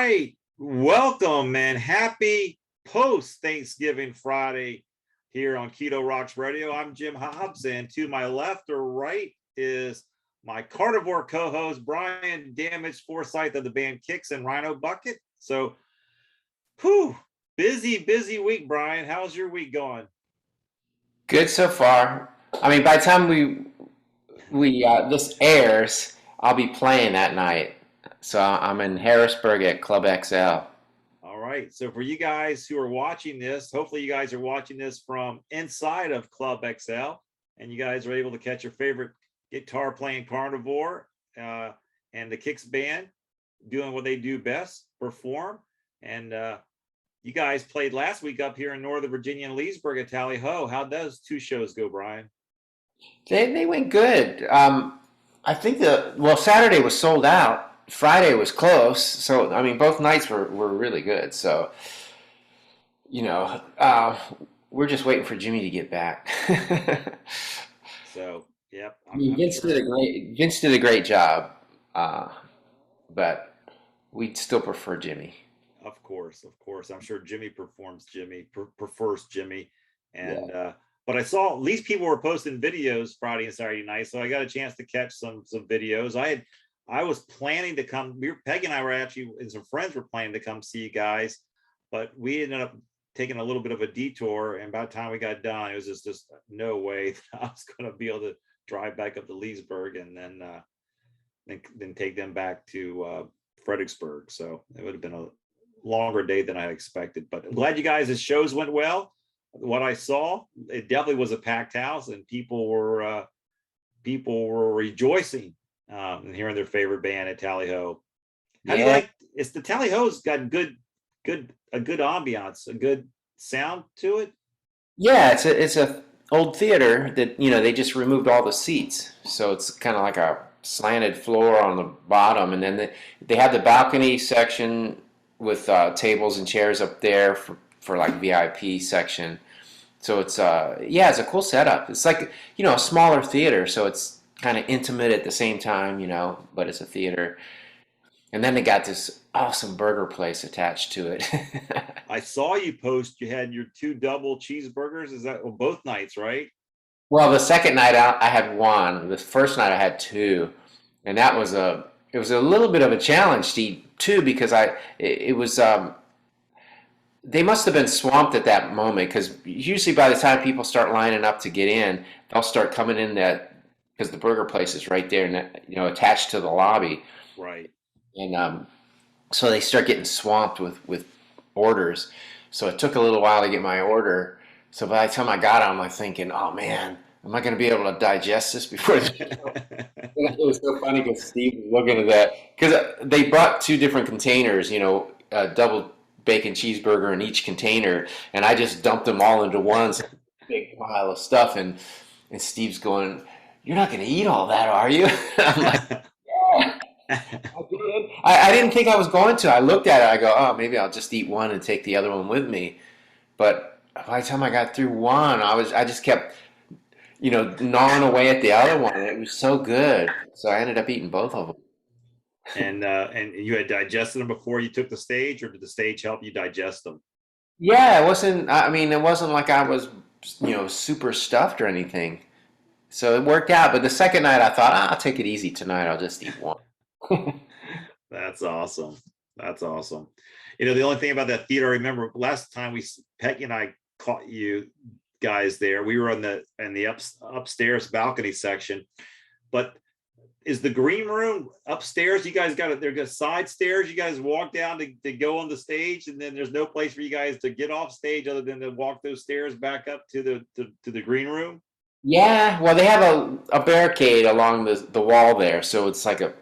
right. Welcome and happy post-Thanksgiving Friday here on Keto Rocks Radio. I'm Jim Hobbs, and to my left or right is my carnivore co-host, Brian Damaged Forsythe of the band Kix and Rhino Bucket. So, busy week, Brian. How's your week going? Good so far. I mean, by the time this airs, I'll be playing that night. So I'm in Harrisburg at Club XL. All right. So for you guys who are watching this, hopefully you guys are watching this from inside of Club XL, and you guys are able to catch your favorite guitar playing carnivore and the Kix band doing what they do best, perform. And you guys played last week up here in Northern Virginia and Leesburg at Tally Ho. How'd those two shows go, Brian? They went good. I think Saturday was sold out. Friday was close. So, I mean, both nights were really good. So, we're just waiting for Jimmy to get back. So, yep. I mean, Vince did a great job, but we'd still prefer Jimmy. Of course. I'm sure Jimmy prefers Jimmy. And Yeah. but I saw at least people were posting videos Friday and Saturday night, so I got a chance to catch some videos. I was planning to come. Peggy and I were actually, and some friends were planning to come see you guys, but we ended up taking a little bit of a detour. And by the time we got done, it was just no way that I was going to be able to drive back up to Leesburg and then take them back to Fredericksburg. So it would have been a longer day than I expected. But I'm glad you guys' shows went well. What I saw, it definitely was a packed house, and people were rejoicing and hearing their favorite band at Tally Ho. How do you like? It's the Tally Ho's got a good ambiance, a good sound to it. Yeah, it's a old theater that they just removed all the seats, so it's kind of like a slanted floor on the bottom, and then they have the balcony section with tables and chairs up there for like VIP section. So it's it's a cool setup. It's like a smaller theater, so it's kind of intimate at the same time, but it's a theater. And then they got this awesome burger place attached to it. I saw you post you had your 2 double cheeseburgers. Is that both nights, right? Well, the second night out I had one. The first night I had 2, and it was a little bit of a challenge to eat 2 because they must have been swamped at that moment, because usually by the time people start lining up to get in, they'll start coming in because the burger place is right there, and attached to the lobby. Right. And so they start getting swamped with orders. So it took a little while to get my order. So by the time I got it, I'm like thinking, oh man, am I going to be able to digest this before the show? It was so funny because Steve was looking at that, because they brought 2 different containers, a double bacon cheeseburger in each container, and I just dumped them all into one big pile of stuff, and Steve's going, "You're not going to eat all that, are you?" I'm like, "Yeah, I did." I didn't think I was going to. I looked at it, I go, "Oh, maybe I'll just eat one and take the other one with me." But by the time I got through one, I just kept gnawing away at the other one, and it was so good. So I ended up eating both of them. And you had digested them before you took the stage, or did the stage help you digest them? Yeah, it wasn't. I mean, it wasn't like I was, super stuffed or anything. So it worked out. But the second night, I thought, I'll take it easy tonight. I'll just eat one. That's awesome. The only thing about that theater, I remember last time Peggy and I caught you guys there. We were in the upstairs balcony section, but is the green room upstairs? You guys there's side stairs. You guys walk down to go on the stage, and then there's no place for you guys to get off stage other than to walk those stairs back up to the green room. Yeah, well, they have a barricade along the wall there, so it's like a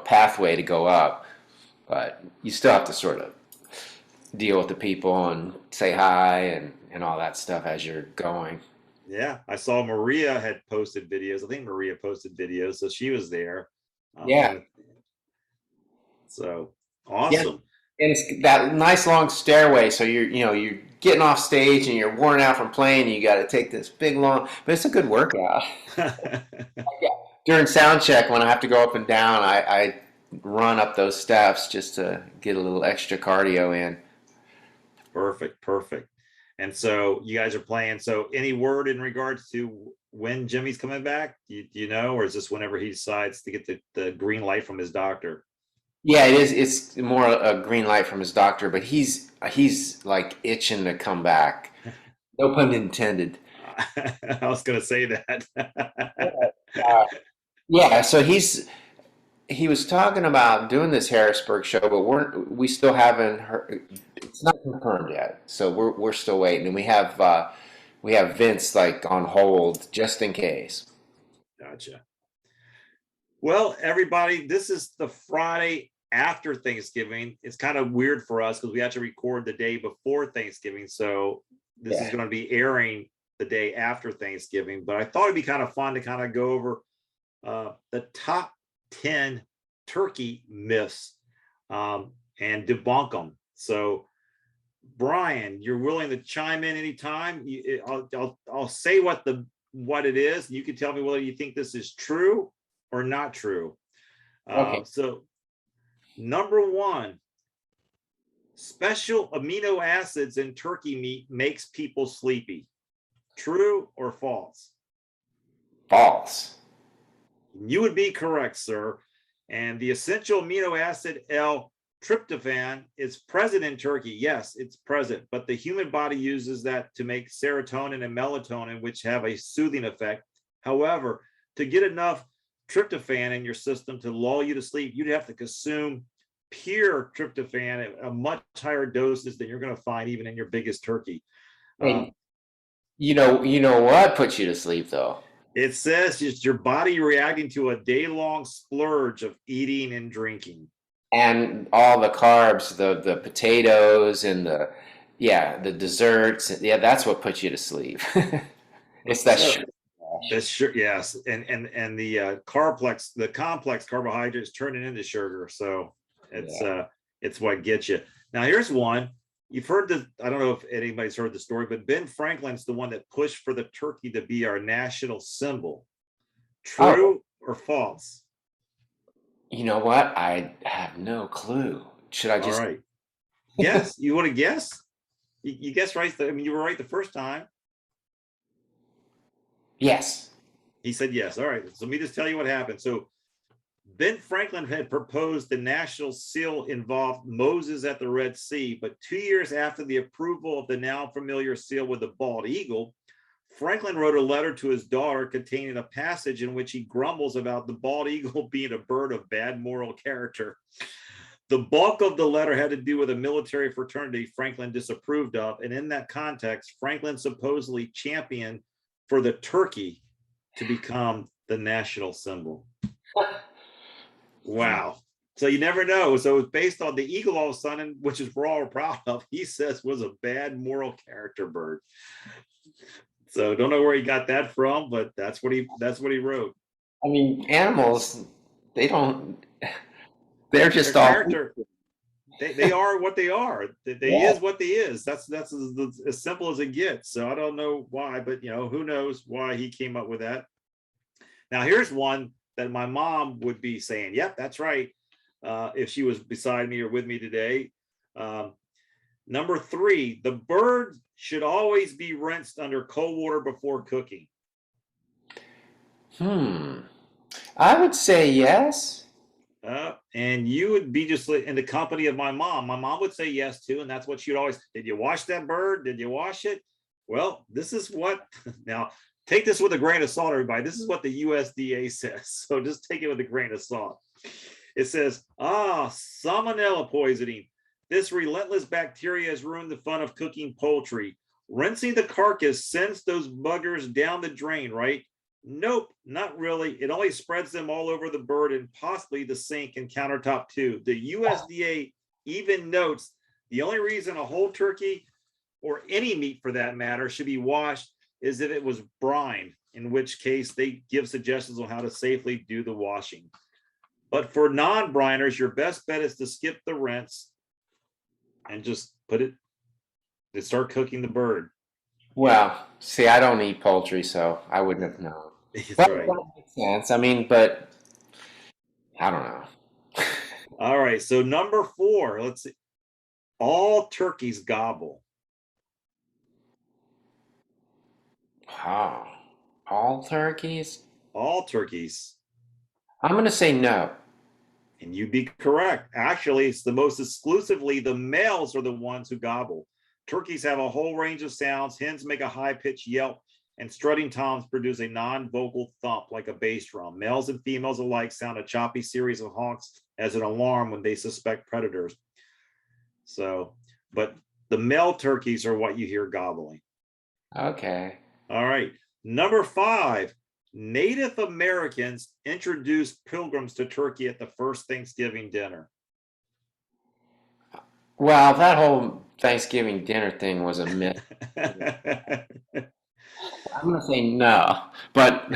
pathway to go up, but you still have to sort of deal with the people and say hi and all that stuff as you're going. Yeah, I saw Maria had posted videos. I think Maria posted videos, so she was there. Yeah. So awesome. Yeah. And it's that nice long stairway, so you're getting off stage and you're worn out from playing. And you got to take this big long, but it's a good workout. During sound check, when I have to go up and down, I run up those steps just to get a little extra cardio in. Perfect, perfect. And so you guys are playing. So any word in regards to when Jimmy's coming back? Do you know, or is this whenever he decides to get the green light from his doctor? Yeah, it is. It's more a green light from his doctor, but he's like itching to come back. No pun intended. I was going to say that. Uh, yeah, so he was talking about doing this Harrisburg show, but we still haven't heard. It's not confirmed yet, so we're still waiting, and we have Vince like on hold just in case. Gotcha. Well, everybody, this is the Friday after Thanksgiving. It's kind of weird for us because we have to record the day before Thanksgiving. So this is going to be airing the day after Thanksgiving. But I thought it'd be kind of fun to kind of go over the top 10 turkey myths and debunk them. So, Brian, you're willing to chime in anytime. I'll say what it is, and you can tell me whether you think this is true or not true. Okay. So, number one, special amino acids in turkey meat makes people sleepy. True or false? False. You would be correct, sir. And the essential amino acid L-tryptophan is present in turkey. Yes, it's present, but the human body uses that to make serotonin and melatonin, which have a soothing effect. However, to get enough tryptophan in your system to lull you to sleep, you'd have to consume pure tryptophan at a much higher doses than you're going to find even in your biggest turkey. Hey, you know what puts you to sleep though? It says it's your body reacting to a day-long splurge of eating and drinking. And all the carbs, the potatoes and the desserts. Yeah, that's what puts you to sleep. It's that sugar. That's sure, yes. And the complex carbohydrates turning into sugar. So it's what gets you. Now here's one. You've heard this. I don't know if anybody's heard the story, but Ben Franklin's the one that pushed for the turkey to be our national symbol. True or false? You know what? I have no clue. Should I just? All right. Yes. You want to guess? You guessed right. I mean, you were right the first time. Yes. He said yes. All right. So let me just tell you what happened. So Ben Franklin had proposed the national seal involved Moses at the Red Sea, but 2 years after the approval of the now familiar seal with the bald eagle, Franklin wrote a letter to his daughter containing a passage in which he grumbles about the bald eagle being a bird of bad moral character. The bulk of the letter had to do with a military fraternity Franklin disapproved of, and in that context, Franklin supposedly championed for the turkey to become the national symbol. Wow. So you never know. So it's based on the eagle all of a sudden, which is we're all proud of, he says was a bad moral character bird. So don't know where he got that from, but that's what he wrote. I mean, animals, they're just Their all character. They are what they are. They is what they is. That's as simple as it gets. So I don't know why, but who knows why he came up with that. Now here's one that my mom would be saying, yep, that's right, if she was beside me or with me today. Number 3, the bird should always be rinsed under cold water before cooking. I would say yes. And you would be just in the company of my mom. My mom would say yes too, and that's what she'd always, did you wash that bird? Did you wash it? Well, this is what, now take this with a grain of salt, everybody. This is what the USDA says. So just take it with a grain of salt. It says, salmonella poisoning. This relentless bacteria has ruined the fun of cooking poultry. Rinsing the carcass sends those buggers down the drain, right? Nope, not really. It only spreads them all over the bird and possibly the sink and countertop too. The USDA even notes the only reason a whole turkey or any meat for that matter should be washed is if it was brined, in which case they give suggestions on how to safely do the washing. But for non-briners, your best bet is to skip the rinse and just put it to start cooking the bird. Well, see, I don't eat poultry, so I wouldn't have known. That's But right. that makes sense. I mean, but I don't know. All right. So number 4, let's see. All turkeys gobble. Wow. All turkeys? All turkeys. I'm going to say no. And you'd be correct. Actually, it's the most exclusively the males are the ones who gobble. Turkeys have a whole range of sounds. Hens make a high-pitched yelp, and strutting toms produce a non-vocal thump like a bass drum. Males and females alike sound a choppy series of honks as an alarm when they suspect predators. So, but the male turkeys are what you hear gobbling. Okay. All right. Number 5, Native Americans introduced pilgrims to Turkey at the first Thanksgiving dinner. Well, that whole Thanksgiving dinner thing was a myth. I'm going to say no, but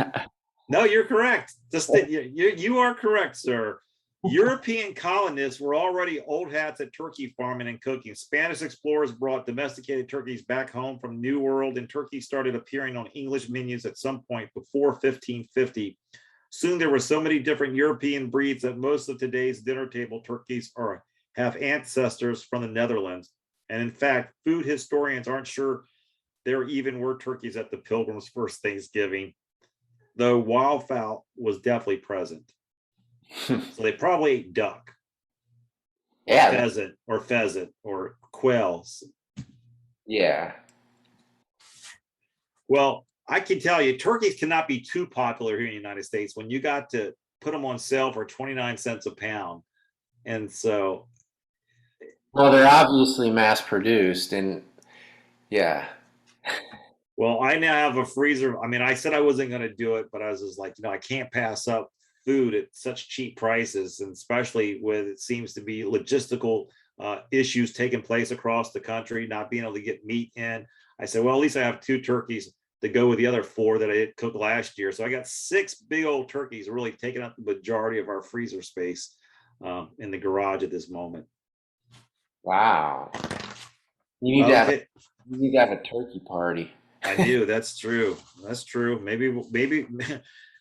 No, you're correct. You are correct, sir. European colonists were already old hats at turkey farming and cooking. Spanish explorers brought domesticated turkeys back home from New World, and turkey started appearing on English menus at some point before 1550. Soon there were so many different European breeds that most of today's dinner table turkeys have ancestors from the Netherlands. And in fact, food historians aren't sure there even were turkeys at the Pilgrims' first Thanksgiving, though wildfowl was definitely present. So they probably ate duck, yeah, pheasant, or quails. yeah. Well, I can tell you, turkeys cannot be too popular here in the United States when you got to put them on sale for 29 cents a pound. And so, Well, they're obviously mass produced, and yeah. well, I now have a freezer. I mean, I said I wasn't going to do it, but I was just like, I can't pass up food at such cheap prices, and especially with it seems to be logistical issues taking place across the country, not being able to get meat in. I said, well, at least I have 2 turkeys to go with the other 4 that I did cook last year. So I got 6 big old turkeys, really taking up the majority of our freezer space in the garage at this moment. Wow. You need Okay. you need to have a turkey party. I do. That's true. That's true.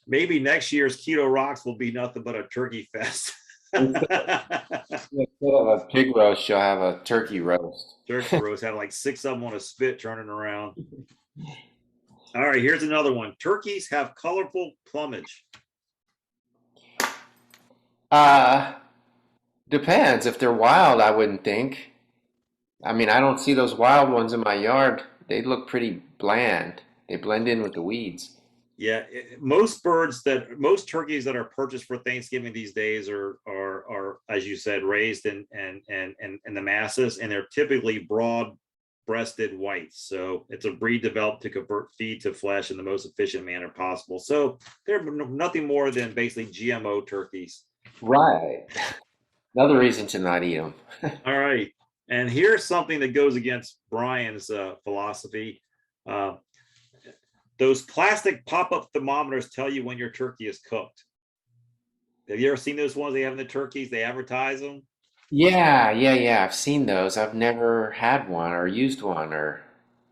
Maybe next year's Keto Rocks will be nothing but a turkey fest. Instead of a pig roast, you'll have a turkey roast. Turkey roast had like 6 of them on a spit turning around. All right, here's another one. Turkeys have colorful plumage. Depends. If they're wild, I wouldn't think. I mean, I don't see those wild ones in my yard. They look pretty bland. They blend in with the weeds. Yeah, most turkeys that are purchased for Thanksgiving these days are as you said, raised in the masses, and they're typically broad-breasted whites. So it's a breed developed to convert feed to flesh in the most efficient manner possible. So they're nothing more than basically GMO turkeys. Right. Another reason to not eat them. All right, and here's something that goes against Brian's philosophy. Those plastic pop-up thermometers tell you when your turkey is cooked. Have you ever seen those ones they have in the turkeys? They advertise them. Yeah. I've seen those. I've never had one or used one or.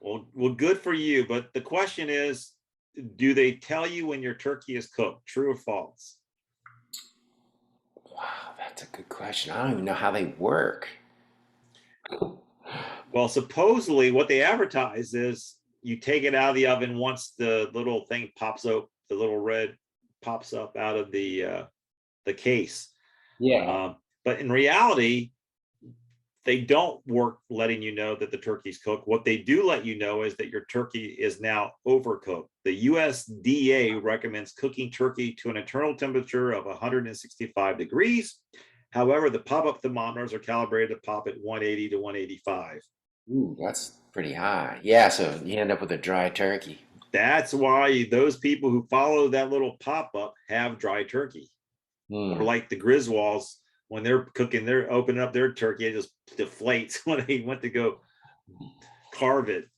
Well, good for you. But the question is, do they tell you when your turkey is cooked? True or false? Wow, that's a good question. I don't even know how they work. Well, supposedly what they advertise is you take it out of the oven once the little thing pops up, the little red pops up out of the case. Yeah. But in reality, they don't work letting you know that the turkey's cooked. What they do let you know is that your turkey is now overcooked. The USDA recommends cooking turkey to an internal temperature of 165 degrees. However, the pop-up thermometers are calibrated to pop at 180 to 185. Ooh, that's pretty high. Yeah, so you end up with a dry turkey. That's why those people who follow that little pop-up have dry turkey. Or like the Griswolds, when they're cooking, they're opening up their turkey, it just deflates when they went to go carve it.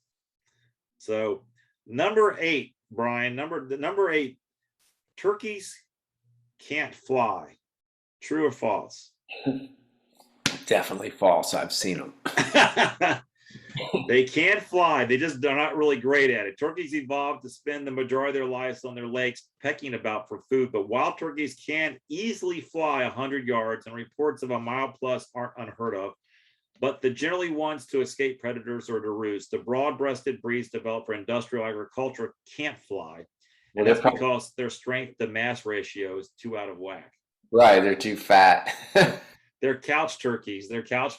So number 8, Brian, number 8, turkeys can't fly. True or false? Definitely false. I've seen them. They can fly. They're not really great at it. Turkeys evolved to spend the majority of their lives on their legs pecking about for food, but wild turkeys can easily fly 100 yards, and reports of a mile plus aren't unheard of. But the generally ones to escape predators or to roost. The broad-breasted breeds developed for industrial agriculture can't fly, Well, and that's because their strength to mass ratio is too out of whack. right, they're too fat. They're couch turkeys. They're couch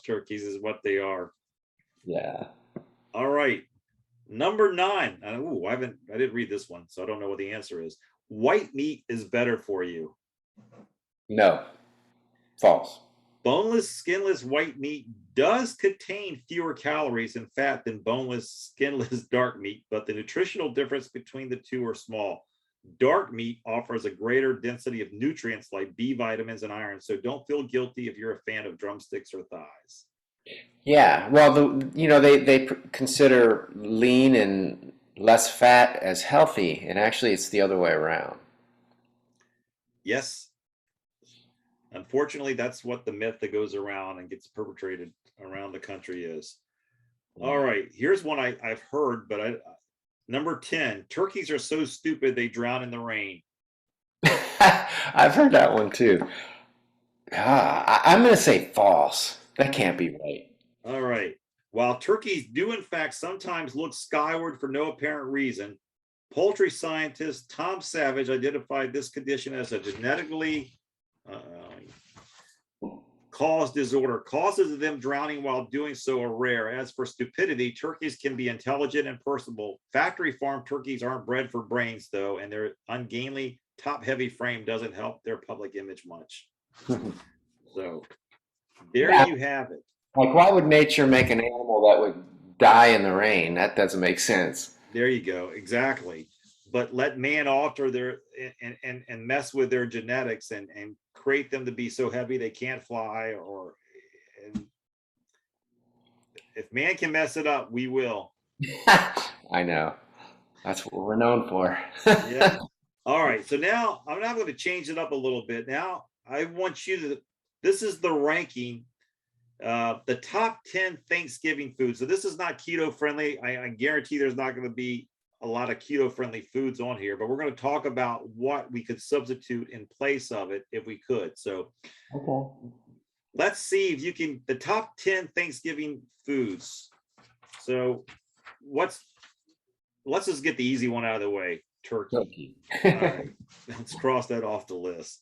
turkeys is what they are. Yeah. All right. Number 9. Ooh, I didn't read this one, so I don't know what the answer is. White meat is better for you. No. False. Boneless, skinless white meat does contain fewer calories and fat than boneless, skinless dark meat, but the nutritional difference between the two are small. Dark meat offers a greater density of nutrients like B vitamins and iron, so don't feel guilty if you're a fan of drumsticks or thighs. Yeah. Well, they consider lean and less fat as healthy, and actually it's the other way around. Yes. Unfortunately, that's what the myth that goes around and gets perpetrated around the country is. All right, here's one I've heard, but number 10, turkeys are so stupid they drown in the rain. I've heard that one too. I'm going to say false. That can't be right. All right. While turkeys do in fact sometimes look skyward for no apparent reason, poultry scientist Tom Savage identified this condition as a genetically caused disorder. Causes of them drowning while doing so are rare. As for stupidity, turkeys can be intelligent and personable. Factory farm turkeys aren't bred for brains, though, and their ungainly, top-heavy frame doesn't help their public image much. So there you have it. Like, why would nature make an animal that would die in the rain? That doesn't make sense. There you go. Exactly. But let man alter their and mess with their genetics and create them to be so heavy they can't fly, and if man can mess it up, we will. I know. That's what we're known for. Yeah. All right. So now I'm going to change it up a little bit. Now I want you to, this is the ranking, the top 10 Thanksgiving foods. So this is not keto friendly. I guarantee there's not going to be a lot of keto friendly foods on here, but we're going to talk about what we could substitute in place of it if we could. So Okay. let's see if you can, the top 10 Thanksgiving foods. So let's just get the easy one out of the way. Turkey. All right. Let's cross that off the list.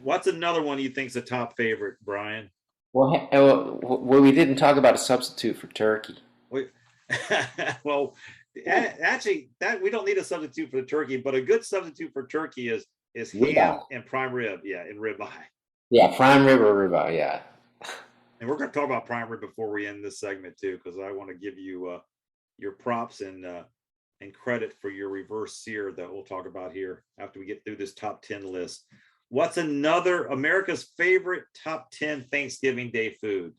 What's another one you think's a top favorite, Brian? Well, we didn't talk about a substitute for turkey. Well, actually, that we don't need a substitute for the turkey, but a good substitute for turkey is ham and prime rib. Yeah, and ribeye. Yeah, prime rib or ribeye. Yeah. And we're going to talk about prime rib before we end this segment too, because I want to give you your props and credit for your reverse sear that we'll talk about here after we get through this top 10 list. What's another America's favorite top 10 Thanksgiving Day food?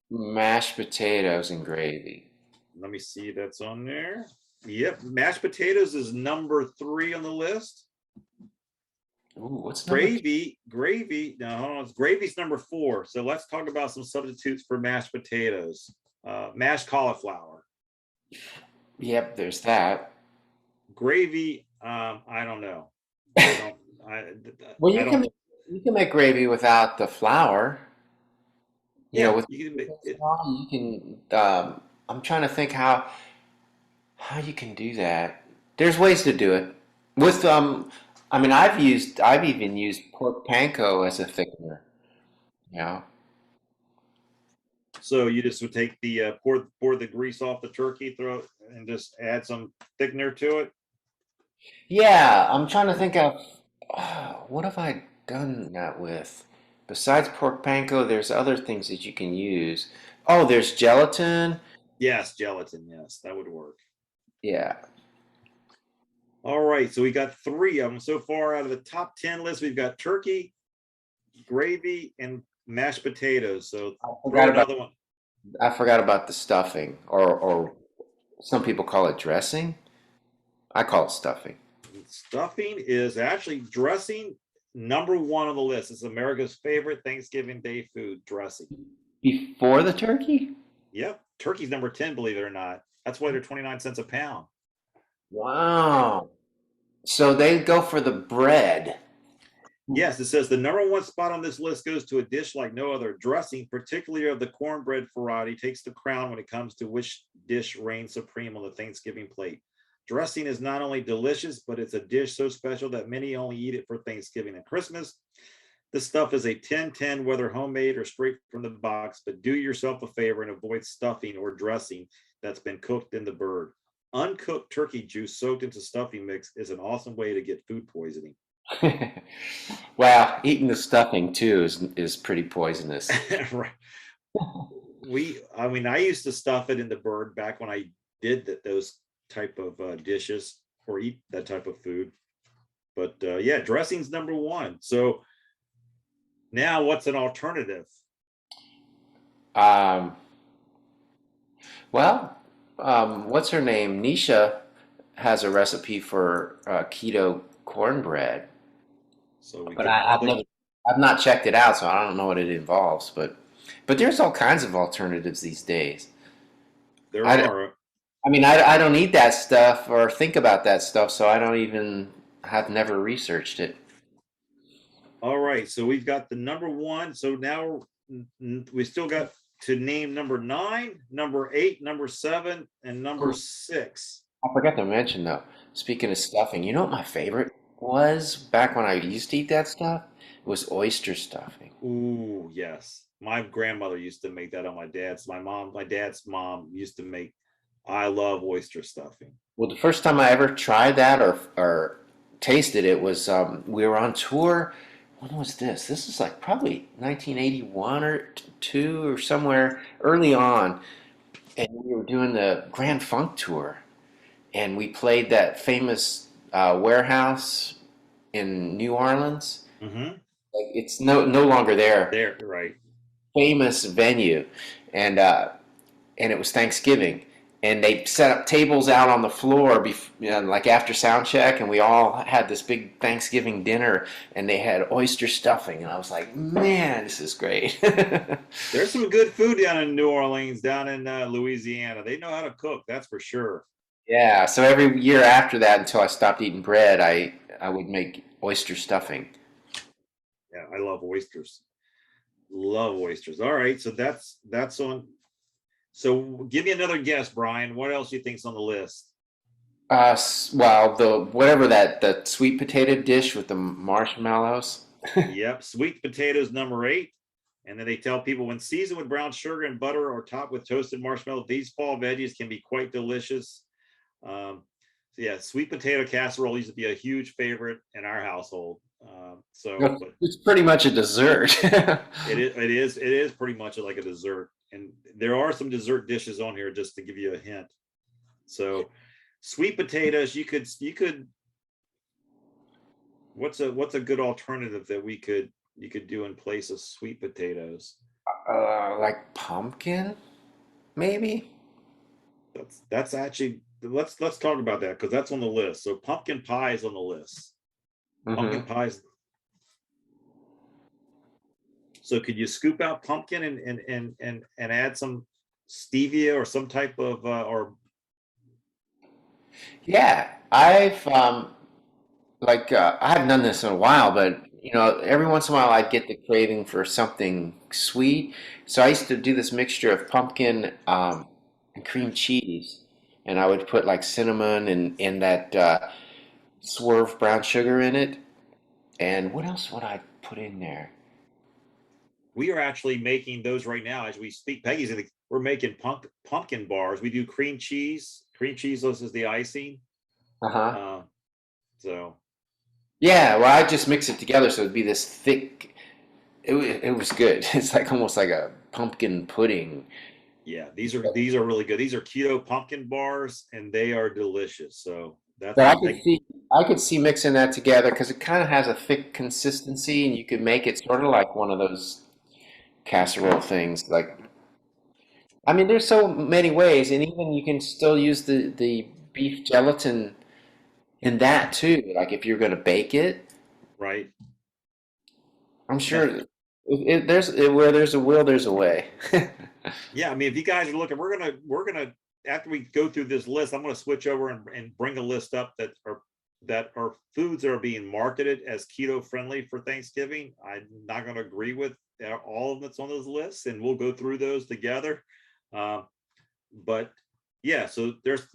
Mashed potatoes and gravy. Let me see if that's on there. Yep, mashed potatoes is number 3 on the list. Ooh, what's gravy? Gravy. No, gravy's number 4. So let's talk about some substitutes for mashed potatoes. Mashed cauliflower. Yep, there's that. Gravy. I don't know. Well, you can make gravy without the flour. You can. I'm trying to think how you can do that. There's ways to do it. With I mean, I've even used pork panko as a thickener. Yeah. So you just would take the pour the grease off the turkey, throw it, and just add some thickener to it. Yeah, I'm trying to think of what have I done that with? Besides pork panko, there's other things that you can use. Oh, there's gelatin. Yes, gelatin. Yes, that would work. Yeah. All right, so we got 3 of them so far out of the top 10 list. We've got turkey, gravy, and mashed potatoes. So I forgot about the stuffing, or some people call it dressing. I call it stuffing. Stuffing is actually dressing number 1 on the list. It's America's favorite Thanksgiving Day food, dressing. Before the turkey? Yep. Turkey's number 10, believe it or not. That's why they're 29 cents a pound. Wow. So they go for the bread. Yes, it says the number one spot on this list goes to a dish like no other. Dressing, particularly of the cornbread variety, takes the crown when it comes to which dish reigns supreme on the Thanksgiving plate. Dressing is not only delicious, but it's a dish so special that many only eat it for Thanksgiving and Christmas. This stuff is a 10-10, whether homemade or straight from the box, but do yourself a favor and avoid stuffing or dressing that's been cooked in the bird. Uncooked turkey juice soaked into stuffing mix is an awesome way to get food poisoning. Wow, eating the stuffing too is pretty poisonous. Right. I mean, I used to stuff it in the bird back when I did those type of dishes or eat that type of food. But yeah, dressing's number one. So now what's an alternative? Um, well, what's her name? Nisha has a recipe for keto cornbread, So we but could I've probably, never, I've not checked it out, so I don't know what it involves. But there's all kinds of alternatives these days. there I, are. I mean, I don't eat that stuff or think about that stuff, so I don't even have never researched it. All right. So we've got the number one. So now we still got to name number 9, number 8, number 7, and number 6. I forgot to mention though, speaking of stuffing, you know what my favorite was back when I used to eat that stuff? It was oyster stuffing. Ooh, yes. My grandmother used to make that on my dad's mom used to make. I love oyster stuffing. Well, the first time I ever tried that or tasted it was we were on tour. When was this? This is like probably 1981 or two or somewhere early on, and we were doing the Grand Funk tour, and we played that famous warehouse in New Orleans. Mm-hmm. Like it's no longer there. There, right. Famous venue, and it was Thanksgiving, and they set up tables out on the floor, like after sound check, and we all had this big Thanksgiving dinner, and they had oyster stuffing, and I was like, man, this is great. There's some good food down in New Orleans, down in Louisiana. They know how to cook, that's for sure. Yeah, so every year after that, until I stopped eating bread, I would make oyster stuffing. Yeah, I love oysters. Love oysters. All right, so that's on. So give me another guess, Brian. What else do you think's on the list? Well, the whatever that sweet potato dish with the marshmallows. Yep, sweet potatoes number 8. And then they tell people when seasoned with brown sugar and butter or topped with toasted marshmallow, these fall veggies can be quite delicious. So yeah, sweet potato casserole used to be a huge favorite in our household. But It's pretty much a dessert. it is pretty much like a dessert. And there are some dessert dishes on here just to give you a hint. So sweet potatoes, you could what's a good alternative that you could do in place of sweet potatoes? Like pumpkin, maybe? That's actually, let's talk about that because that's on the list. So pumpkin pie is on the list. Pumpkin Hmm. pies. So could you scoop out pumpkin and add some stevia or some type of or Yeah, I've I haven't done this in a while, but every once in a while I'd get the craving for something sweet. So I used to do this mixture of pumpkin and cream cheese, and I would put like cinnamon and that swerve brown sugar in it. And what else would I put in there? we are actually making those right now as we speak. We're making pumpkin bars. We do cream cheese. Cream cheese is the icing. Uh-huh. Uh, so Yeah, well, I just mix it together so it'd be this thick. It was good. It's like almost like a pumpkin pudding. yeah, these are really good. These are keto pumpkin bars, and they are delicious. So But that's like I could see mixing that together because it kind of has a thick consistency, and you could make it sort of like one of those casserole things. Like, I mean, there's so many ways, and even you can still use the beef gelatin in that too. Like if you're going to bake it, right. I'm Now, sure where there's a will, there's a way. Yeah, I mean, if you guys are looking, we're gonna after we go through this list, I'm gonna switch over and bring a list up that are foods that are being marketed as keto friendly for Thanksgiving. I'm not gonna agree with all of that's on those lists, and we'll go through those together. Uh, but yeah, so there's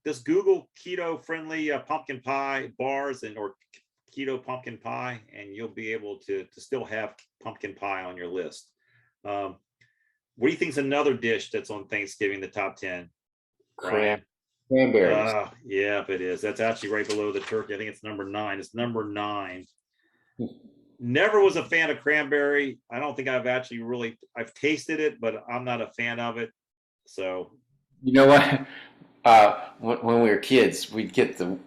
just Google keto friendly pumpkin pie bars or keto pumpkin pie, and you'll be able to still have pumpkin pie on your list. Um, what do you think is another dish that's on Thanksgiving, the top 10, Cran Brian? Cranberries. Yeah, if it is. That's actually right below the turkey. I think it's number 9. It's number 9. Never was a fan of cranberry. I don't think I've tasted it, but I'm not a fan of it. So, You know what? When we were kids, we'd get the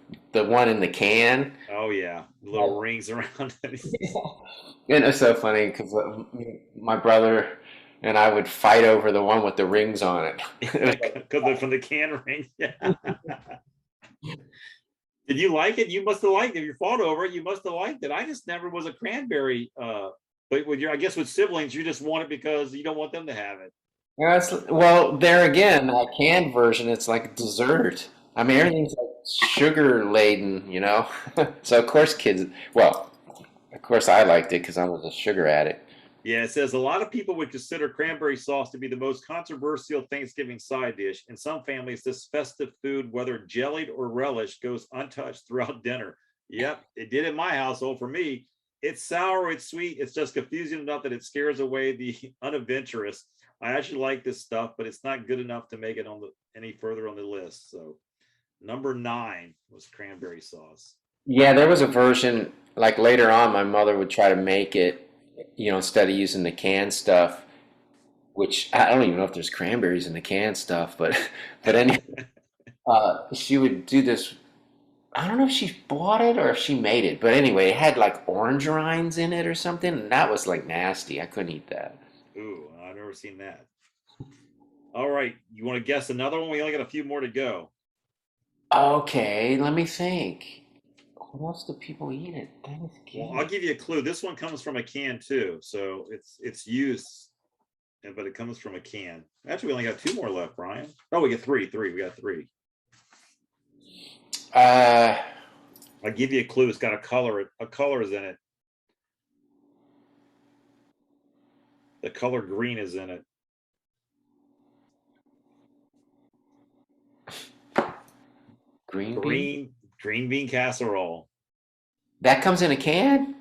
one in the can. oh yeah, little rings around it. And it's so funny because my brother and I would fight over the one with the rings on it. It was like, Because from the can ring. Yeah. Did you like it? You must have liked it. If you fought over it, you must have liked it. I just never was a cranberry. But I guess with siblings, you just want it because you don't want them to have it. yeah, well, there again, that canned version, it's like dessert. I mean, everything's like sugar laden, you know? So, of course, kids, well, of course, I liked it because I was a sugar addict. Yeah, it says a lot of people would consider cranberry sauce to be the most controversial Thanksgiving side dish. In some families, this festive food, whether jellied or relished, goes untouched throughout dinner. Yep, it did in my household. For me, it's sour, it's sweet, it's just confusing enough that it scares away the unadventurous. I actually like this stuff, but it's not good enough to make it on any further on the list. So number 9 was cranberry sauce. Yeah, there was a version, like later on, my mother would try to make it, instead of using the canned stuff, which I don't even know if there's cranberries in the canned stuff, but but anyway, she would do this. I don't know if she bought it or if she made it, but anyway, it had like orange rinds in it or something, and that was like nasty. I couldn't eat that. Ooh, I've never seen that. All right, you want to guess another one? We only got a few more to go. Okay, let me think. What else do people eat at Well, I'll Thanksgiving? give you a clue. This one comes from a can too, so it's used, but it comes from a can. Actually, we only got 2 more left, Brian. Oh, we got three. We got 3. Uh, I'll give you a clue. It's got a color. A color is in it. The color green is in it. green bean? Green bean casserole. That comes in a can?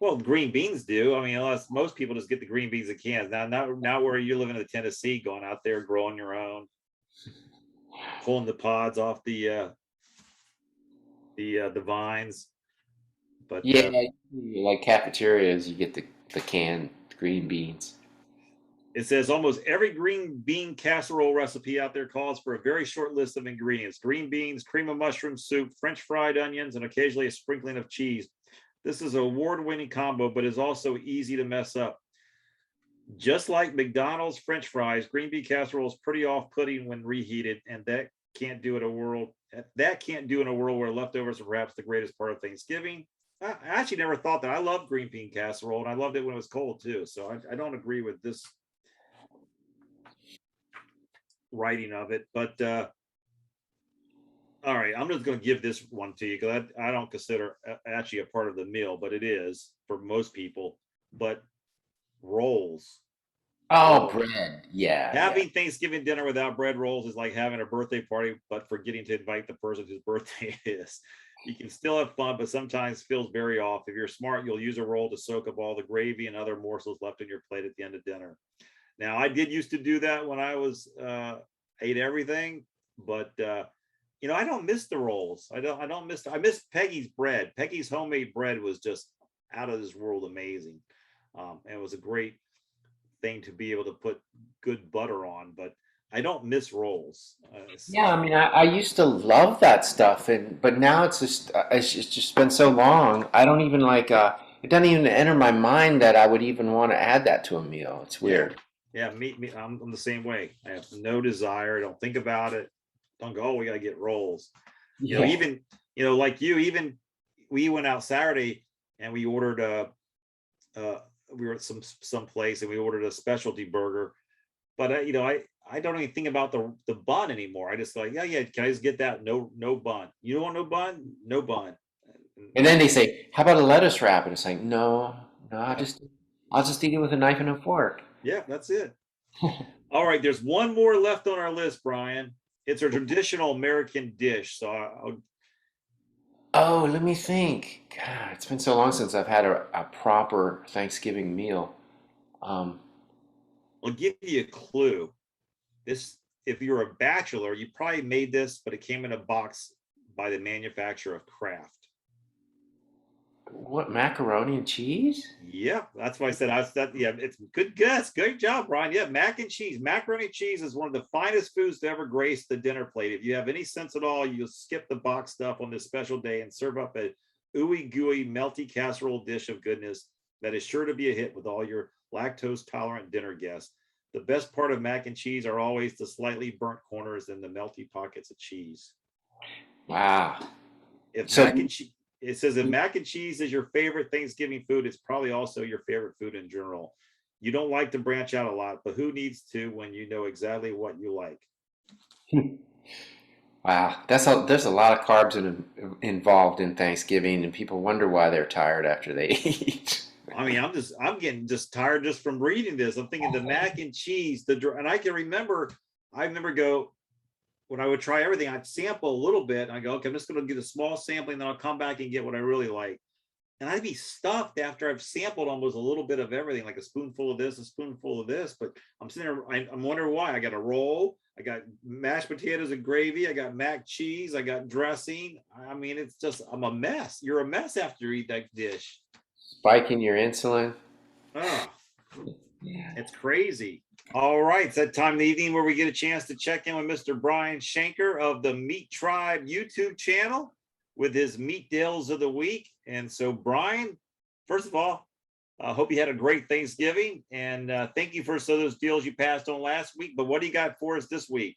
Well, green beans do. I mean, unless most people just get the green beans in cans. Now where you live in Tennessee, going out there growing your own, pulling the pods off the vines. But Yeah, like cafeterias, you get the canned green beans. it says almost every green bean casserole recipe out there calls for a very short list of ingredients: green beans, cream of mushroom soup, French fried onions, and occasionally a sprinkling of cheese. This is an award-winning combo, but is also easy to mess up. Just like McDonald's French fries, green bean casserole is pretty off-putting when reheated, and can't do in a world where leftovers are perhaps the greatest part of Thanksgiving. I actually never thought that. I love green bean casserole, and I loved it when it was cold too. So I don't agree with this writing of it. But all right, I'm just going to give this one to you because I don't consider actually a part of the meal, but it is for most people. But rolls, Oh, rolls. bread. Yeah, yeah. Having Thanksgiving dinner without bread rolls is like having a birthday party, but forgetting to invite the person whose birthday it is. You can still have fun, but sometimes feels very off. If you're smart, you'll use a roll to soak up all the gravy and other morsels left in your plate at the end of dinner. Now, I did used to do that when I was ate everything, but I don't miss the rolls. I miss Peggy's bread. Peggy's homemade bread was just out of this world amazing. And it was a great thing to be able to put good butter on, but I don't miss rolls. Yeah, I mean, I used to love that stuff, but now it's just been so long. I don't even like it doesn't even enter my mind that I would even want to add that to a meal. It's Yeah, weird. yeah, me. I'm the same way. I have no desire. Don't think about it. Don't go. Oh, we got to get rolls. Yeah. Even like you. Even we went out Saturday and we ordered we were at some place and we ordered a specialty burger. but I don't even think about the bun anymore. I just like, yeah, can I just get that? No bun. You don't want no bun? No bun. And then they say, "How about a lettuce wrap?" And it's like, no, no, No. I'll just eat it with a knife and a fork. Yeah, that's it. All right, there's one more left on our list, Brian. It's a traditional American dish. So Oh, let me think. God, it's been so long since I've had a proper Thanksgiving meal. Um, I'll give you a clue. This, if you're a bachelor, you probably made this, but it came in a box by the manufacturer of Kraft. what, macaroni and cheese? Yeah, that's why I said yeah, it's good guess. Good job, Brian. Yeah, mac and cheese. Macaroni and cheese is one of the finest foods to ever grace the dinner plate. If you have any sense at all, you'll skip the box stuff on this special day and serve up a ooey gooey, melty casserole dish of goodness that is sure to be a hit with all your lactose tolerant dinner guests. The best part of mac and cheese are always the slightly burnt corners and the melty pockets of cheese. Wow. If So, mac and cheese, it says if mac and cheese is your favorite Thanksgiving food, it's probably also your favorite food in general. You don't like to branch out a lot, but who needs to when you know exactly what you like? wow, there's a lot of carbs involved in Thanksgiving, and people wonder why they're tired after they eat. I mean, I'm getting just tired just from reading this. I'm thinking the mac and cheese, and I remember go when I would try everything, I'd sample a little bit. And I go, okay, I'm just going to get a small sampling, then I'll come back and get what I really like. And I'd be stuffed after I've sampled almost a little bit of everything, like a spoonful of this, a spoonful of this. But I'm sitting there, I'm wondering why. I got a roll, I got mashed potatoes and gravy, I got mac cheese, I got dressing. I mean, it's just, I'm a mess. You're a mess after you eat that dish. Spiking your insulin. Oh, it's crazy. All right, it's that time of the evening where we get a chance to check in with Mr. Brian Schenker of the MeatTribe YouTube channel with his meat deals of the week. And so, Brian, first of all, I hope you had a great Thanksgiving, and thank you for some of those deals you passed on last week. But what do you got for us this week?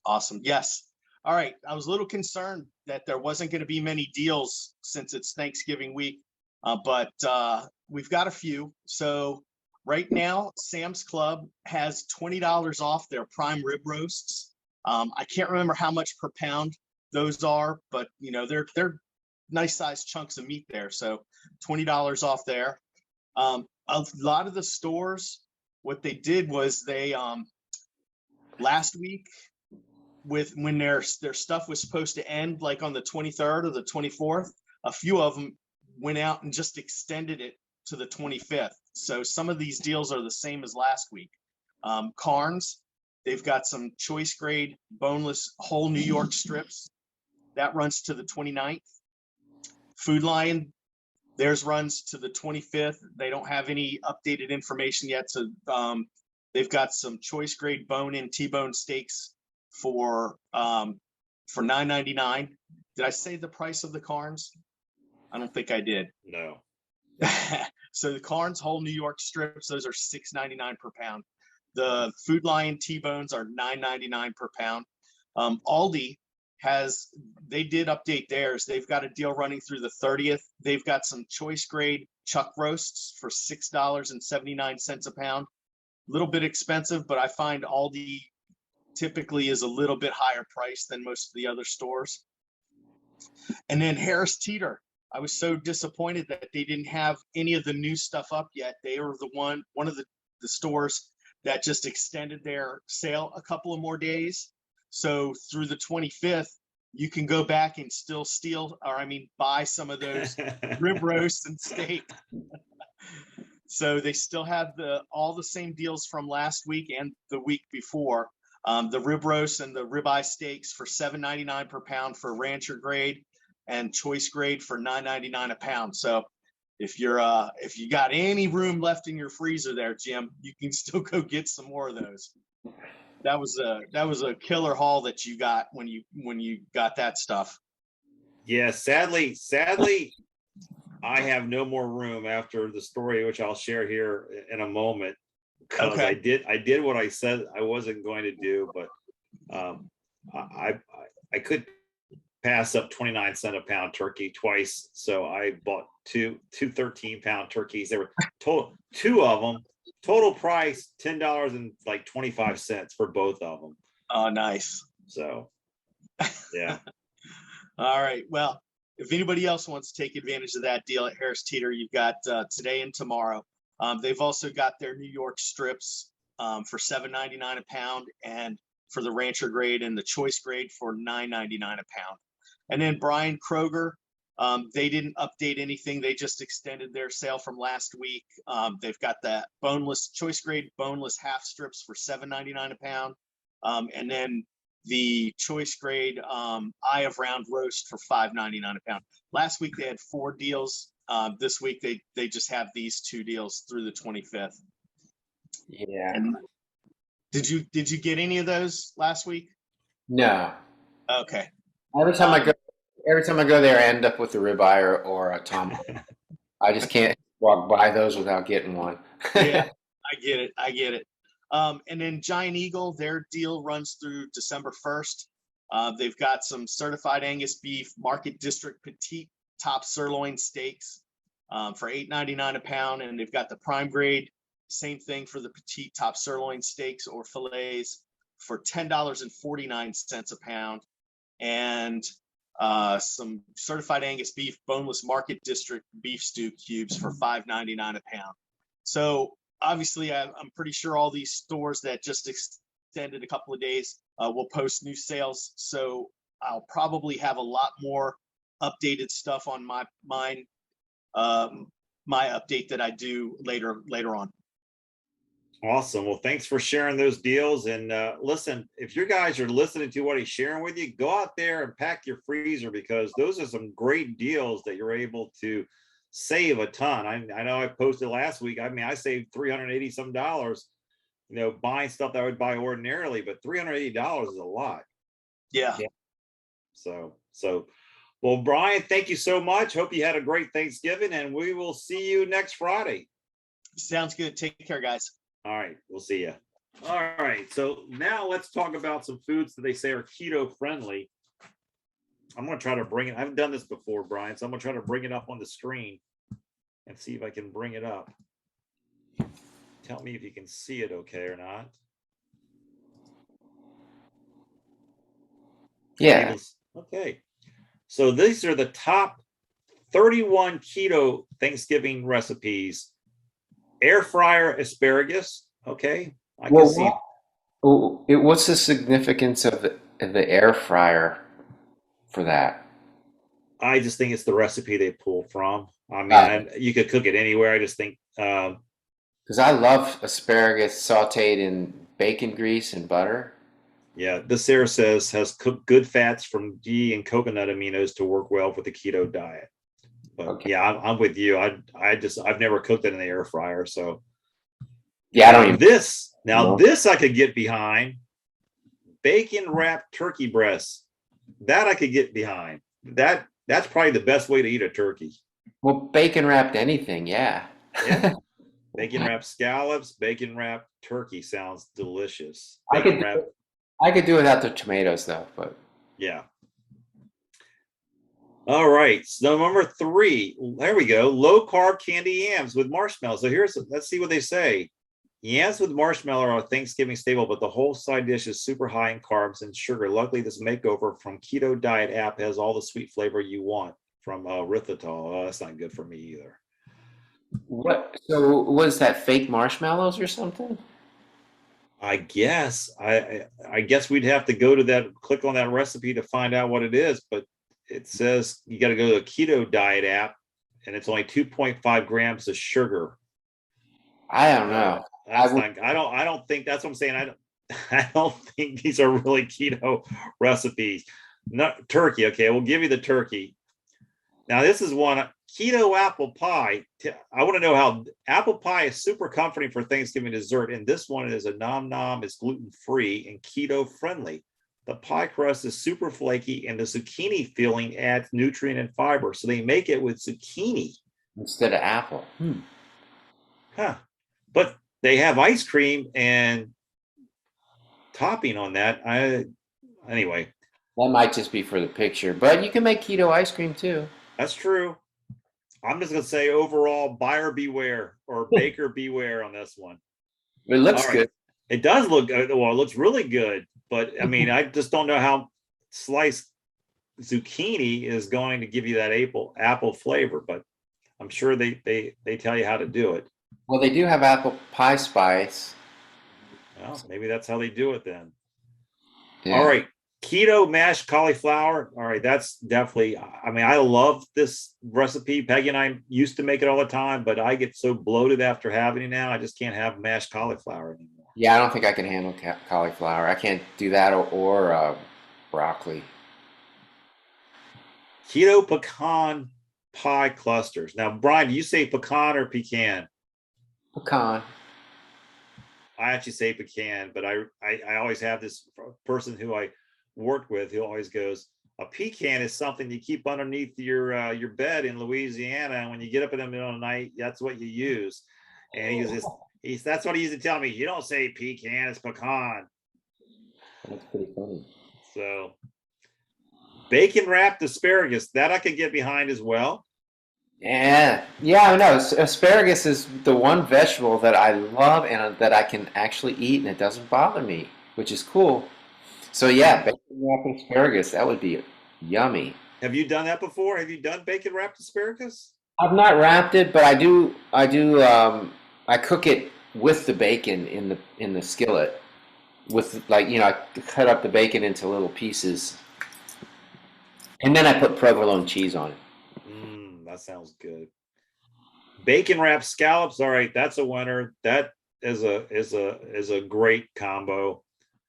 Awesome. Yes. All right. I was a little concerned that there wasn't going to be many deals since it's Thanksgiving week, but we've got a few. So right now, Sam's Club has $20 off their prime rib roasts. I can't remember how much per pound those are, but they're nice sized chunks of meat there. So $20 off there. A lot of the stores, what they did was they last week, when their stuff was supposed to end, like on the 23rd or the 24th, a few of them went out and just extended it to the 25th. So some of these deals are the same as last week. Carnes, they've got some choice grade boneless whole New York strips that runs to the 29th. Food Lion, theirs runs to the 25th. They don't have any updated information yet. So they've got some choice grade bone-in T-bone steaks for $9.99. Did I say the price of the Carnes? I don't think I did. No. So the Carnes whole New York strips, those are $6.99 per pound. The Food Lion T-bones are $9.99 per pound. Aldi they did update theirs. They've got a deal running through the 30th. They've got some choice grade chuck roasts for $6.79 a pound. A little bit expensive, but I find Aldi typically is a little bit higher price than most of the other stores. And then Harris Teeter, I was so disappointed that they didn't have any of the new stuff up yet. They were one of the stores that just extended their sale a couple of more days. So through the 25th, you can go back and still buy some of those rib roasts and steak. So they still have all the same deals from last week and the week before. The rib roasts and the ribeye steaks for $7.99 per pound for rancher grade, and choice grade for $9.99 a pound. So if you got any room left in your freezer there, Jim, you can still go get some more of those. That was a killer haul that you got when you got that stuff. Yeah, sadly, I have no more room after the story, which I'll share here in a moment. Because Okay. I did what I said I wasn't going to do, but I could pass up 29 cents a pound turkey twice, so I bought two 13-pound turkeys. There were total 2 of them Total price $10.25 for both of them. Oh, nice. So, yeah. All right. Well, if anybody else wants to take advantage of that deal at Harris Teeter, you've got today and tomorrow. They've also got their New York strips for $7.99 a pound, and for the Rancher grade and the Choice grade for $9.99 a pound. And then Brian Kroger, they didn't update anything. They just extended their sale from last week. They've got the boneless Choice grade boneless half strips for $7.99 a pound, and then the Choice grade eye of round roast for $5.99 a pound. Last week they had 4 deals. This week they just have these 2 deals through the 25th. Yeah. And did you get any of those last week? No. Okay. Every time I go there, I end up with a ribeye or a tomahawk. I just can't walk by those without getting one. Yeah, I get it. And then Giant Eagle, their deal runs through December 1st. They've got some certified Angus beef Market District Petite top sirloin steaks for $8.99 a pound, and they've got the prime grade, same thing for the petite top sirloin steaks or fillets for $10.49 a pound, and some certified Angus beef boneless Market District beef stew cubes for $5.99 a pound. So obviously, I'm pretty sure all these stores that just extended a couple of days will post new sales. So I'll probably have a lot more updated stuff on my update that I do later on. Awesome. Well, thanks for sharing those deals. And listen, if you guys are listening to what he's sharing with you, go out there and pack your freezer, because those are some great deals that you're able to save a ton. I know I posted last week. I mean, I saved $380 some, buying stuff that I would buy ordinarily, but $380 is a lot. Yeah. So, well, Brian, thank you so much. Hope you had a great Thanksgiving, and we will see you next Friday. Sounds good. Take care, guys. All right, we'll see you. All right, so now let's talk about some foods that they say are keto friendly. I'm going to try to bring it. I haven't done this before, Brian, so I'm going to try to bring it up on the screen and see if I can bring it up. Tell me if you can see it okay or not. Yeah. Okay. So these are the top 31 keto Thanksgiving recipes. Air fryer asparagus. Okay. I can see. What's the significance of the air fryer for that? I just think it's the recipe they pull from. I mean, you could cook it anywhere. I just think because I love asparagus sauteed in bacon grease and butter. Yeah, this here says has good fats from ghee and coconut aminos to work well for the keto diet. But Okay. yeah, I'm with you. I've never cooked it in the air fryer. So Yeah, I don't even. This I could get behind. Bacon wrapped turkey breasts. That I could get behind. That's probably the best way to eat a turkey. Well, bacon wrapped anything, yeah. Yeah. Bacon wrapped scallops, bacon wrapped turkey sounds delicious. I could do without the tomatoes though, but yeah. All right. So number 3, there we go. Low carb candy yams with marshmallow. So let's see what they say. Yams with marshmallow are a Thanksgiving staple, but the whole side dish is super high in carbs and sugar. Luckily, this makeover from Keto Diet app has all the sweet flavor you want from erythritol. Oh, that's not good for me either. what? So was that fake marshmallows or something? I guess we'd have to go to that, click on that recipe to find out what it is, but it says you got to go to the Keto Diet app, and it's only 2.5 grams of sugar. I don't know. I don't think that's what I'm saying. I don't think these are really keto recipes. Not turkey. Okay, we'll give you the turkey. Now this is one keto apple pie. I want to know how apple pie is super comforting for Thanksgiving dessert, and this one is a nom nom. It's gluten free and keto friendly. The pie crust is super flaky, and the zucchini filling adds nutrient and fiber. So they make it with zucchini Instead of apple. Huh. But they have ice cream and topping on that. Anyway. That might just be for the picture, but you can make keto ice cream too. That's true. I'm just going to say overall, buyer beware or baker beware on this one. It looks All right. good. It does look good. Well, it looks really good, but I mean, I just don't know how sliced zucchini is going to give you that apple flavor, but I'm sure they tell you how to do it. Well, they do have apple pie spice. Well, maybe that's how they do it then. All Yeah. right. Keto mashed cauliflower. All right. That's definitely, I mean, I love this recipe. Peggy and I used to make it all the time, but I get so bloated after having it now. I just can't have mashed cauliflower anymore. Yeah, I don't think I can handle cauliflower. I can't do that or broccoli. Keto pecan pie clusters. Now, Brian, do you say pecan or pecan? Pecan. I actually say pecan, but I always have this person who I worked with who always goes, a pecan is something you keep underneath your bed in Louisiana, and when you get up in the middle of the night, that's what you use. And that's what he used to tell me. You don't say pecan, it's pecan. That's pretty funny. So bacon wrapped asparagus, that I could get behind as well. Yeah, yeah, no. Asparagus is the one vegetable that I love and that I can actually eat, and it doesn't bother me, which is cool. So yeah, bacon wrapped asparagus, that would be yummy. Have you done that before? Have you done bacon wrapped asparagus? I've not wrapped it, but I cook it with the bacon in the skillet with like, I cut up the bacon into little pieces, and then I put provolone cheese on it. That sounds good. Bacon wrapped scallops. All right, that's a winner. That is a great combo.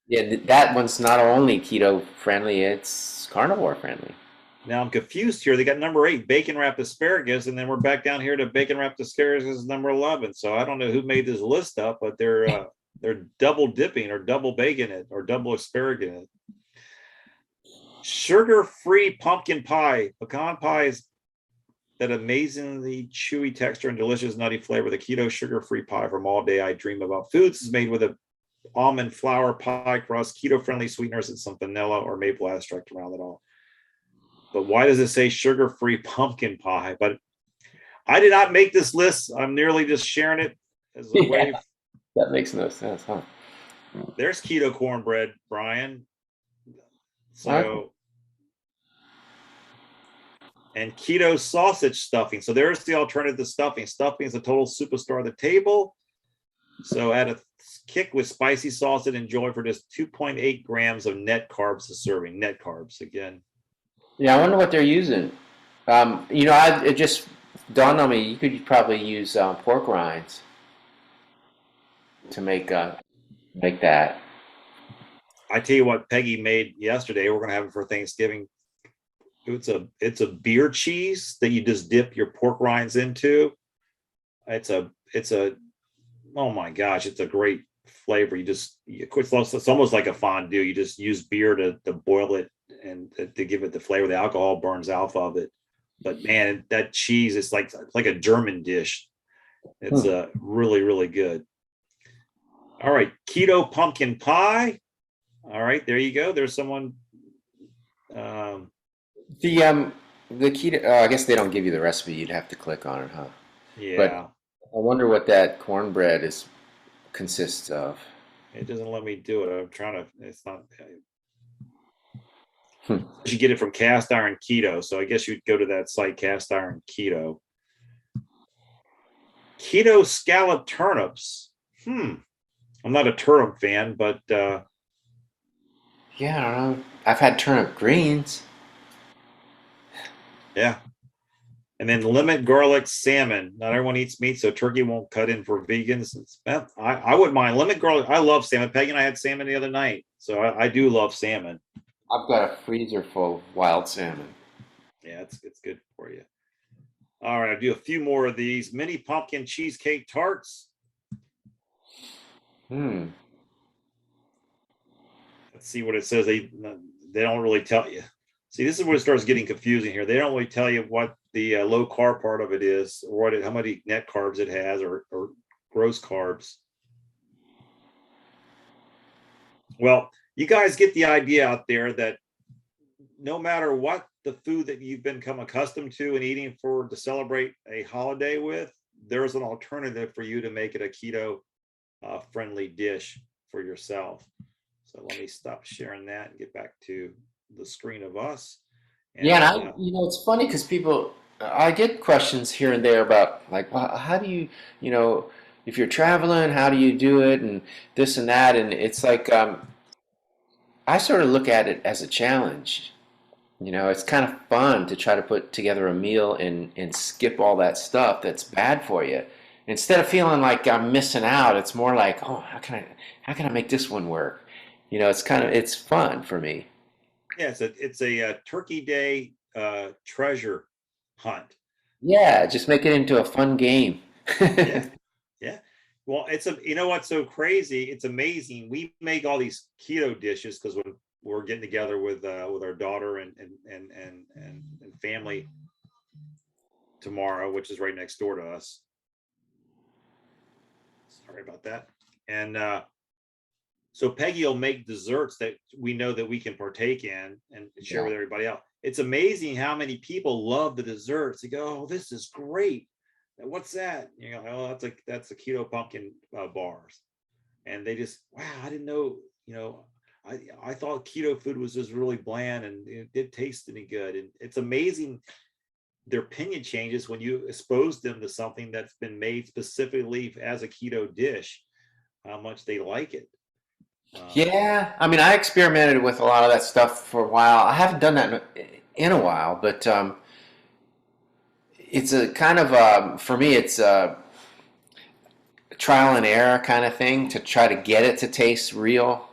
Yeah, that one's not only keto friendly, it's carnivore friendly. Now I'm confused here. They got number 8, bacon wrapped asparagus, and then we're back down here to bacon wrapped asparagus number 11. So I don't know who made this list up, but they're double dipping or double bacon it or double asparagus it. Sugar-free pumpkin pie. Pecan pie is that amazingly chewy texture and delicious nutty flavor. The keto sugar-free pie from all day I dream about. Foods is made with a almond flour pie crust, keto-friendly sweeteners, and some vanilla or maple extract around it all. But why does it say sugar-free pumpkin pie? But I did not make this list. I'm nearly just sharing it as a way. That makes no sense, huh? There's keto cornbread, Brian. So, and keto sausage stuffing. So there's the alternative stuffing. Stuffing is a total superstar of the table. So add a kick with spicy sauce and enjoy for just 2.8 grams of net carbs a serving. Net carbs again. Yeah, I wonder what they're using. It just dawned on me. You could probably use pork rinds to make that. I tell you what, Peggy made yesterday. We're gonna have it for Thanksgiving. It's a beer cheese that you just dip your pork rinds into. It's oh my gosh, it's a great flavor. It's almost like a fondue. You just use beer to boil it and to give it the flavor. The alcohol burns off of it. But man, that cheese is like a German dish. It's really, really good. All right, keto pumpkin pie. All right, there you go. There's someone. The keto. I guess they don't give you the recipe. You'd have to click on it, huh? Yeah. But I wonder what that cornbread consists of. It doesn't let me do it. I'm trying to. It's not. You get it from Cast Iron Keto, so I guess you'd go to that site, Cast Iron Keto. Keto scallop turnips. I'm not a turnip fan, but yeah, I don't know. I've had turnip greens. Yeah. And then lemon garlic salmon. Not everyone eats meat, so turkey won't cut in for vegans. I wouldn't mind lemon garlic. I love salmon. Peggy and I had salmon the other night, so I do love salmon. I've got a freezer full of wild salmon. Yeah, it's good for you. All right, I'll do a few more of these. Mini pumpkin cheesecake tarts. Let's see what it says. They don't really tell you. See, this is where it starts getting confusing here. They don't really tell you what the low carb part of it is, or how many net carbs it has, or gross carbs. Well, you guys get the idea out there that no matter what the food that you've become accustomed to and eating to celebrate a holiday with, there's an alternative for you to make it a keto friendly dish for yourself. So let me stop sharing that and get back to the screen of us. Yeah, and And it's funny because people, I get questions here and there about like, well, how do you, you know, if you're traveling, how do you do it, and this and that, and it's like, I sort of look at it as a challenge. It's kind of fun to try to put together a meal and skip all that stuff that's bad for you. Instead of feeling like I'm missing out, it's more like, oh, how can I make this one work? It's fun for me. yeah, it's a Turkey Day treasure hunt. Yeah, just make it into a fun game. Yeah, yeah. Well, you know what's so crazy? It's amazing. We make all these keto dishes because when we're getting together with our daughter and family tomorrow, which is right next door to us. Sorry about that. And so Peggy will make desserts that we know that we can partake in and share with everybody else. It's amazing how many people love the desserts. They go, "Oh, this is great. What's that?" You know, "Oh, that's a keto pumpkin bars." And they just, wow, I didn't know. You know, I thought keto food was just really bland and it didn't taste any good. And it's amazing their opinion changes when you expose them to something that's been made specifically as a keto dish, how much they like it. Yeah, I mean, I experimented with a lot of that stuff for a while. I haven't done that in a while, but it's a kind of for me, it's a trial and error kind of thing to try to get it to taste real,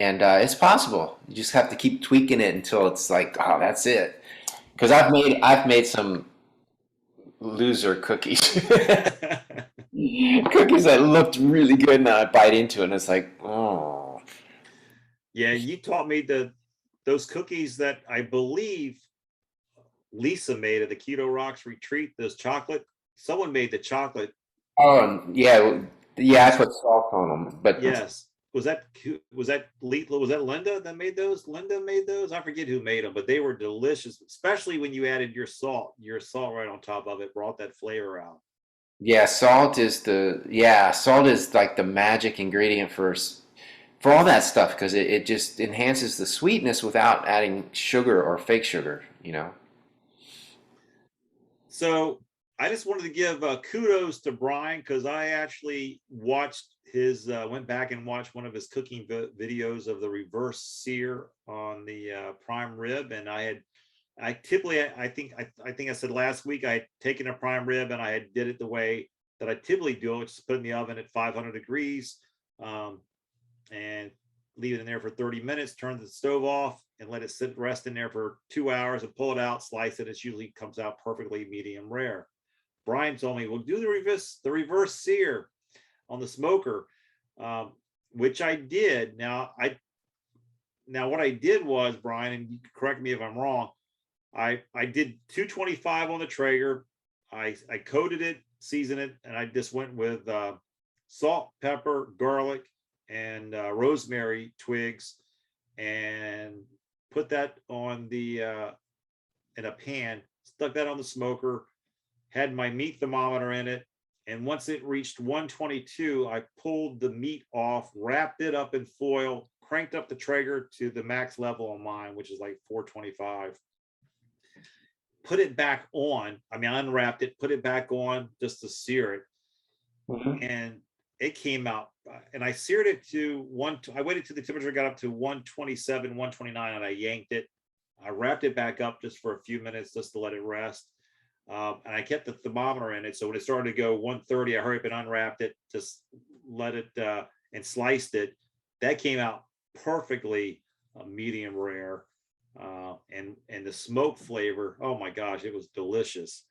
and it's possible. You just have to keep tweaking it until it's like, oh, that's it. Because I've made some loser cookies, cookies that looked really good, and I bite into it, and it's like, oh. Yeah, you taught me those cookies that I believe Lisa made at the Keto Rocks retreat. Those chocolate, someone made the chocolate. Oh yeah, yeah. I put salt on them, but Yes, was that Linda that made those? Linda made those. I forget who made them, but they were delicious, especially when you added your salt. Your salt right on top of it brought that flavor out. yeah, salt is like the magic ingredient for all that stuff because it just enhances the sweetness without adding sugar or fake sugar. So I just wanted to give kudos to Brian because I actually went back and watched one of his cooking videos of the reverse sear on the prime rib, and I think I said last week I had taken a prime rib and I had did it the way that I typically do it, which is put in the oven at 500 degrees and leave it in there for 30 minutes, turn the stove off and let it rest in there for 2 hours and pull it out, slice it. It usually comes out perfectly medium rare. Brian told me, well, do the reverse sear on the smoker, which I did. Now what I did was, Brian, and you can correct me if I'm wrong, I did 225 on the Traeger. I coated it, seasoned it, and I just went with salt, pepper, garlic, and rosemary twigs, and put that on the in a pan, stuck that on the smoker, had my meat thermometer in it, and once it reached 122, I pulled the meat off, wrapped it up in foil, cranked up the Traeger to the max level on mine, which is like 425. Put it back on. I mean, I unwrapped it, put it back on just to sear it. Mhm. And it came out, and I seared it I waited till the temperature got up to 127, 129, and I yanked it. I wrapped it back up just for a few minutes just to let it rest. And I kept the thermometer in it. So when it started to go 130, I hurried up and unwrapped it, just let it and sliced it. That came out perfectly medium rare. And the smoke flavor, oh my gosh, it was delicious.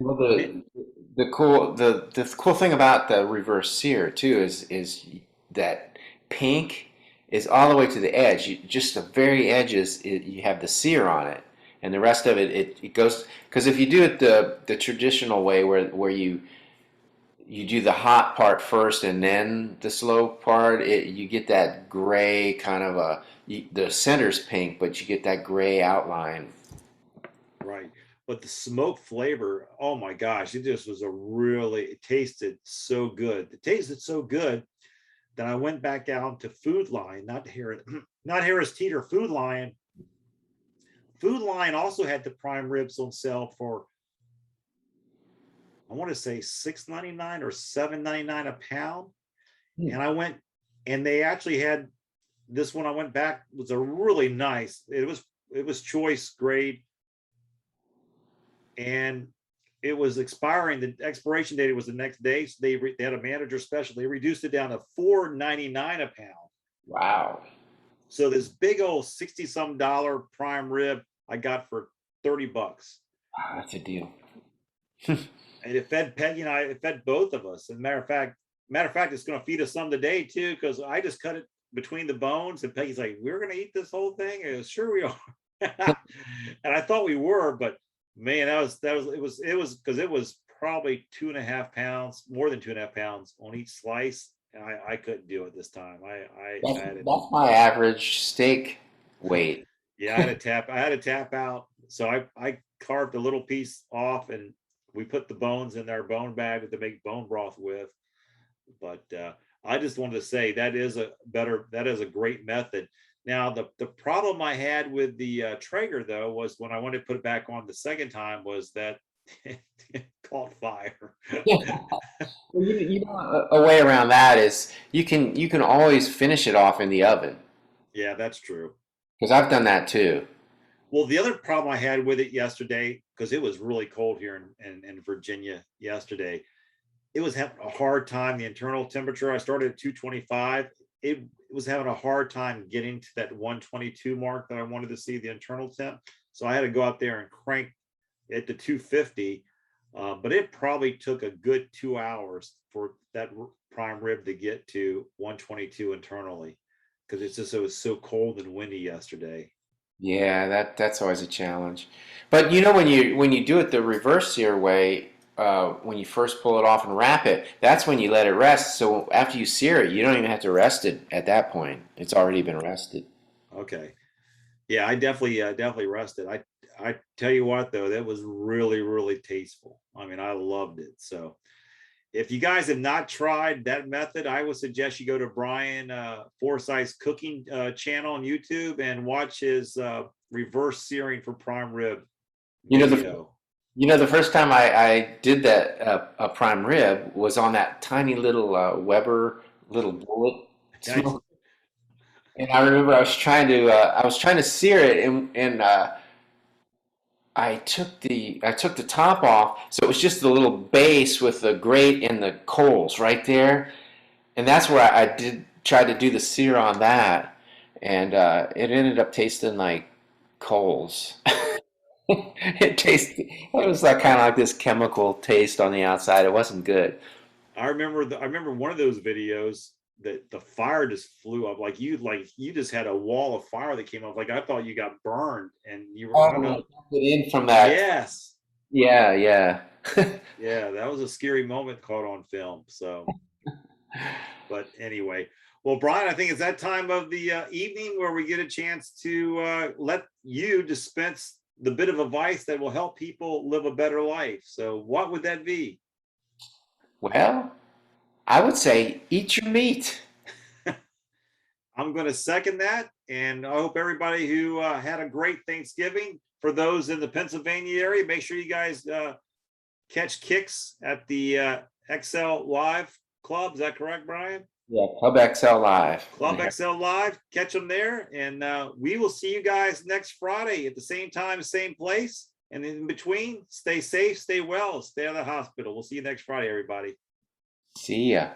Well, And it, the cool thing about the reverse sear too is that pink is all the way to the edge. Just the very edges, you have the sear on it, and the rest of it goes. Because if you do it the traditional way, where you do the hot part first and then the slow part, you get that gray kind of the center's pink, but you get that gray outline. right. But the smoke flavor, oh my gosh, it just was it tasted so good. It tasted so good. then I went back out to Food Line, not Harris Teeter, Food Line. Food Line also had the prime ribs on sale for, I want to say $6.99 or $7.99 a pound. And I went, and they actually had this one. I went back, was a really nice. It was choice grade, and it was expiring. The expiration date was the next day, so they had a manager special. They reduced it down to $4.99 a pound. Wow. So this big old $60-some prime rib I got for $30. Wow, that's a deal. And it fed Peggy and I. It fed both of us. And matter of fact, it's going to feed us some today too, because I just cut it between the bones. And Peggy's like, "We're going to eat this whole thing." And sure we are. And I thought we were, but man, it was because it was probably 2.5 pounds, more than 2.5 pounds on each slice. And I couldn't do it this time. That's my average steak weight. Yeah, I had to tap out. So I carved a little piece off, and we put the bones in our bone bag to make bone broth with. But I just wanted to say that is a great method. Now, the problem I had with the Traeger, though, was when I wanted to put it back on the second time, was that it caught fire. Well, you know, a way around that is you can always finish it off in the oven. Yeah, that's true. Because I've done that too. Well, the other problem I had with it yesterday, because it was really cold here in Virginia yesterday, it was having a hard time. The internal temperature, I started at 225. It was having a hard time getting to that 122 mark that I wanted to see the internal temp. So I had to go out there and crank it to 250. But it probably took a good 2 hours for that prime rib to get to 122 internally, because it was so cold and windy yesterday. Yeah, that's always a challenge. But you know, when you do it the reverse sear way, when you first pull it off and wrap it, that's when you let it rest. So after you sear it, you don't even have to rest it at that point. It's already been rested. Okay. Yeah, I definitely rested. I tell you what, though, that was really, really tasteful. I mean, I loved it. So if you guys have not tried that method, I would suggest you go to Brian Forsythe's cooking channel on YouTube and watch his reverse searing for prime rib video. The first time I did that a prime rib was on that tiny little Weber little bullet smoker. And I remember I was trying to sear it, and I took the top off, so it was just the little base with the grate and the coals right there, and that's where I did try to do the sear on that, and it ended up tasting like coals. It was like kind of like this chemical taste on the outside. It wasn't good. I remember one of those videos that the fire just flew up, like you just had a wall of fire that came up. Like I thought you got burned, and you were in from that. Yes. Yeah. Yeah, that was a scary moment caught on film. So, but anyway, well, Brian, I think it's that time of the evening where we get a chance to let you dispense the bit of advice that will help people live a better life. So what would that be? Well, I would say eat your meat. I'm going to second that. And I hope everybody who had a great Thanksgiving. For those in the Pennsylvania area, make sure you guys catch Kix at the XL Live Club. Is that correct, Brian? Yeah, Club XL Live. Club XL Live. Catch them there. And we will see you guys next Friday at the same time, same place. And in between, stay safe, stay well, stay out of the hospital. We'll see you next Friday, everybody. See ya.